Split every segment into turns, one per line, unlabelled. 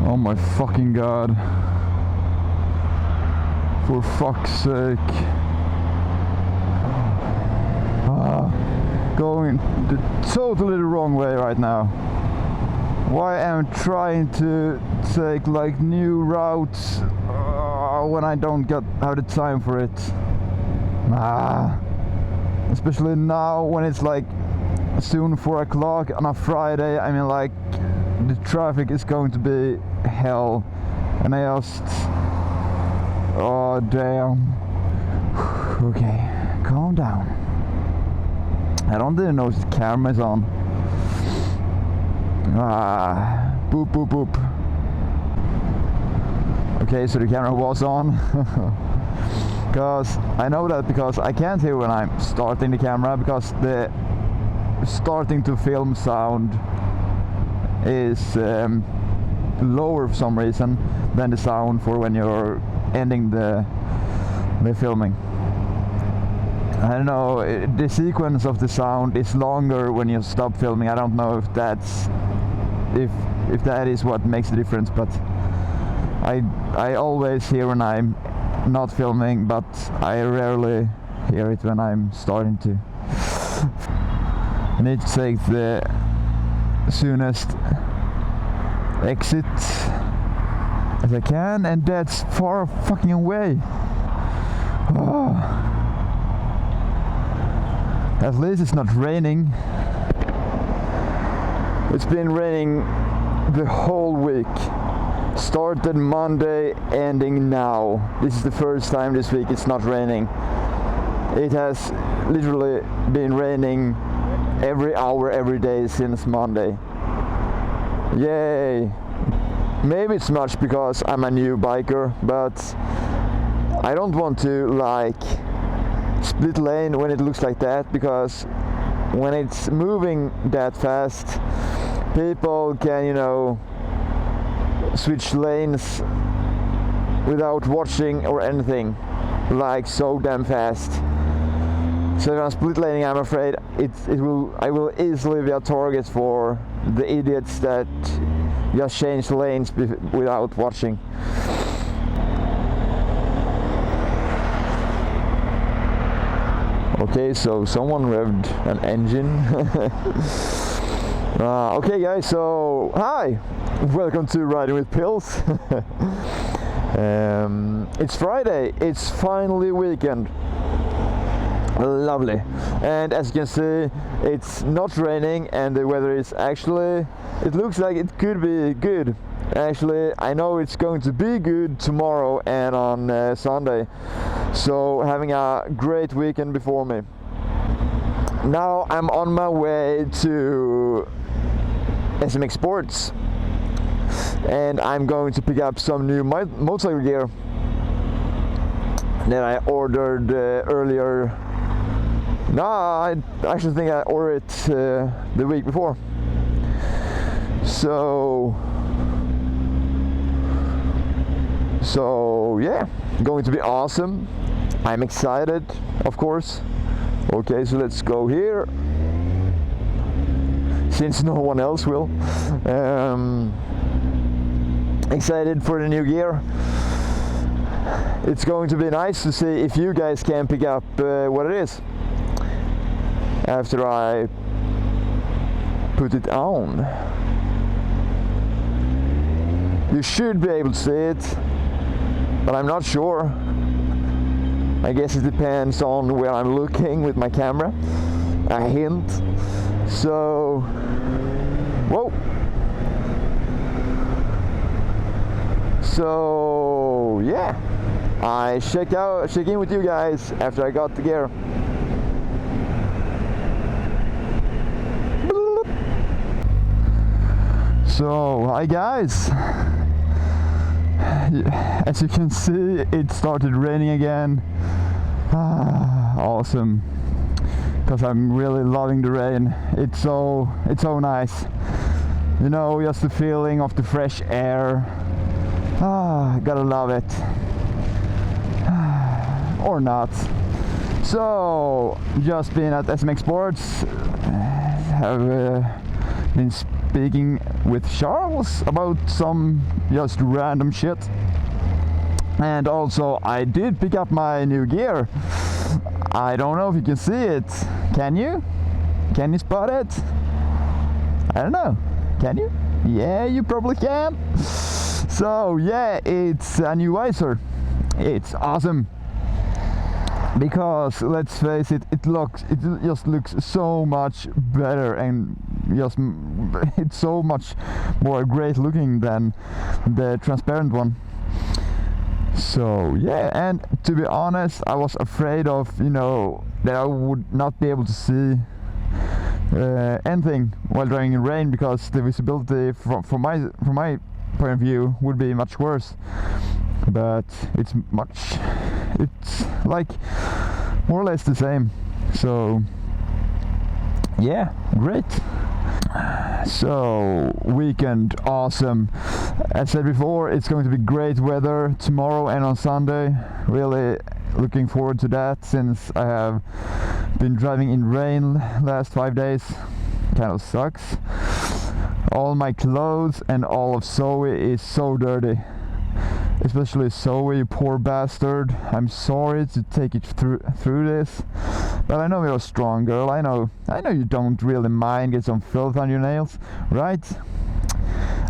Oh my fucking god. For fuck's sake. Going the totally the wrong way right now. Why am I trying to take like new routes when I don't have the time for it? Especially now when it's like soon 4 o'clock on a Friday. I mean, like, the traffic is going to be hell, and I just, oh damn. Okay, calm down. I don't even know if the camera is on. Boop boop boop. Okay, so the camera was on. Because I know that because I can't hear when I'm starting the camera, because the starting to film sound is lower for some reason than the sound for when you're ending the filming. I don't know, the sequence of the sound is longer when you stop filming. I don't know if that's if that is what makes the difference, but I always hear when I'm not filming, but I rarely hear it when I'm starting to. I need to take the soonest exit as I can, and that's far fucking away. At least it's not raining. It's been raining the whole week. Started Monday, ending now. This is the first time this week it's not raining. It has literally been raining every hour, every day since Monday. Yay! Maybe it's much because I'm a new biker, but I don't want to like split lane when it looks like that, because when it's moving that fast, people can, you know, switch lanes without watching or anything, like so damn fast. So if I'm split laning, I'm afraid I will easily be a target for the idiots that just change lanes without watching. Okay, so someone revved an engine. Okay guys, so hi! Welcome to Riding with Pilzz. It's Friday, it's finally weekend. Lovely. And as you can see, it's not raining and the weather is actually, it looks like it could be good. Actually, I know it's going to be good tomorrow and on Sunday. So having a great weekend before me. Now I'm on my way to SMX Sports, and I'm going to pick up some new motorcycle gear that I ordered earlier. No, I actually think I ordered it the week before. So yeah, going to be awesome. I'm excited, of course. Okay, so let's go here, since no one else will. Excited for the new gear. It's going to be nice to see if you guys can pick up what it is after I put it on. You should be able to see it, but I'm not sure. I guess it depends on where I'm looking with my camera. A hint. So, whoa. So yeah, I check in with you guys after I got the gear. So hi guys. As you can see, it started raining again. Awesome, because I'm really loving the rain. It's so nice. You know, just the feeling of the fresh air. Gotta love it. Or not. So, just been at SMX Sports. Have been speaking with Charles about some just random shit. And also, I did pick up my new gear. I don't know if you can see it. Can you? Can you spot it? I don't know. Can you? Yeah, you probably can. So yeah, it's a new visor. It's awesome. Because let's face it, it just looks so much better, and just it's so much more great looking than the transparent one. So yeah, and to be honest, I was afraid of, you know, that I would not be able to see anything while driving in rain, because the visibility from my point of view would be much worse. But it's like more or less the same. So yeah, great. So weekend, awesome. As said before, it's going to be great weather tomorrow and on Sunday. Really looking forward to that, since I have been driving in rain last 5 days. Kind of sucks. All my clothes and all of Zoe is so dirty. Especially Zoe, you poor bastard. I'm sorry to take it through this, but I know you're a strong girl. I know you don't really mind get some filth on your nails, right?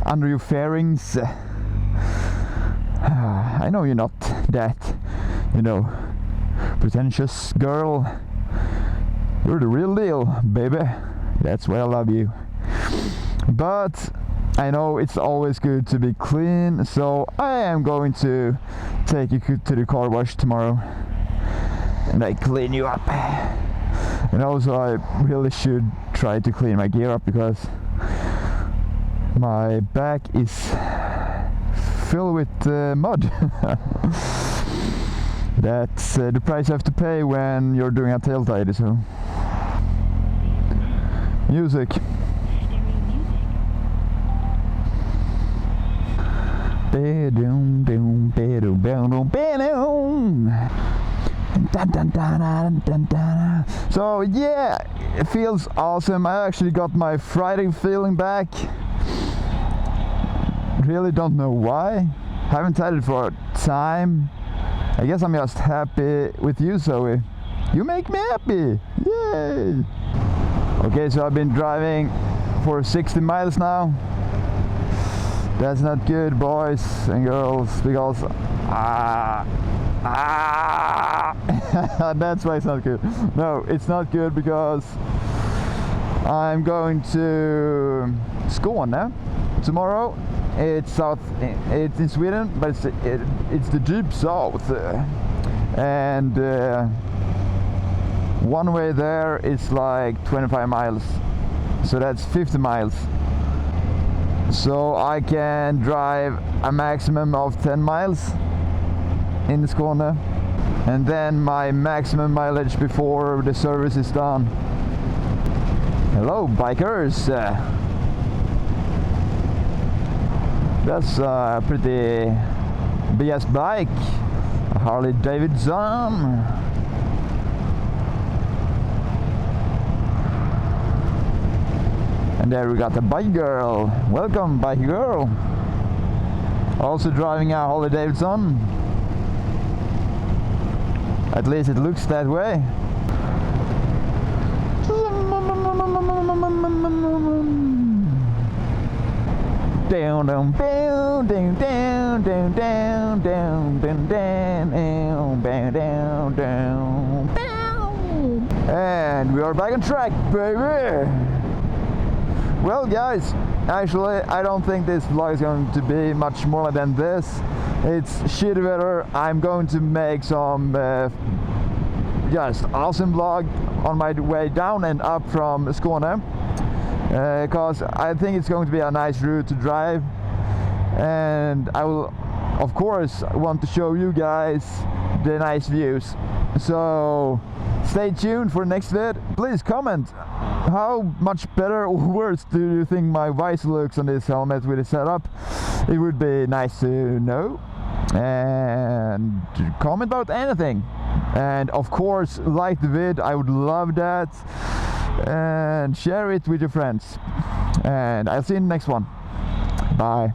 Under your fairings. I know you're not that, you know, pretentious girl. You're the real deal, baby. That's why I love you. But I know it's always good to be clean, so I am going to take you to the car wash tomorrow and I clean you up. And also I really should try to clean my gear up, because my back is filled with mud. That's the price you have to pay when you're doing a tail tidy. So music. So yeah, it feels awesome. I actually got my Friday feeling back. Really don't know why. Haven't had it for a time. I guess I'm just happy with you, Zoe. You make me happy. Yay! Okay, so I've been driving for 60 miles now. That's not good, boys and girls, because that's why it's not good. No, it's not good because I'm going to Skåne tomorrow. It's in Sweden, but it's the deep south, and one way there is like 25 miles, so that's 50 miles. So I can drive a maximum of 10 miles in Skåne, and then my maximum mileage before the service is done. Hello, bikers! That's a pretty big ass bike, a Harley Davidson. And there we got the bike girl. Welcome, bike girl. Also driving a Harley Davidson. At least it looks that way. Down, down, down, down, down, down, down, down, down, down, down, down, down, down. And we are back on track, baby. Well, guys, actually, I don't think this vlog is going to be much more than this. It's shitty weather. I'm going to make some just awesome vlog on my way down and up from Skåne, because I think it's going to be a nice route to drive, and I will of course want to show you guys the nice views. So stay tuned for next vid. please comment how much better or worse do you think my visor looks on this helmet with the setup. It would be nice to know, and comment about anything, and of course like the vid, I would love that, and share it with your friends, and I'll see you in the next one. Bye.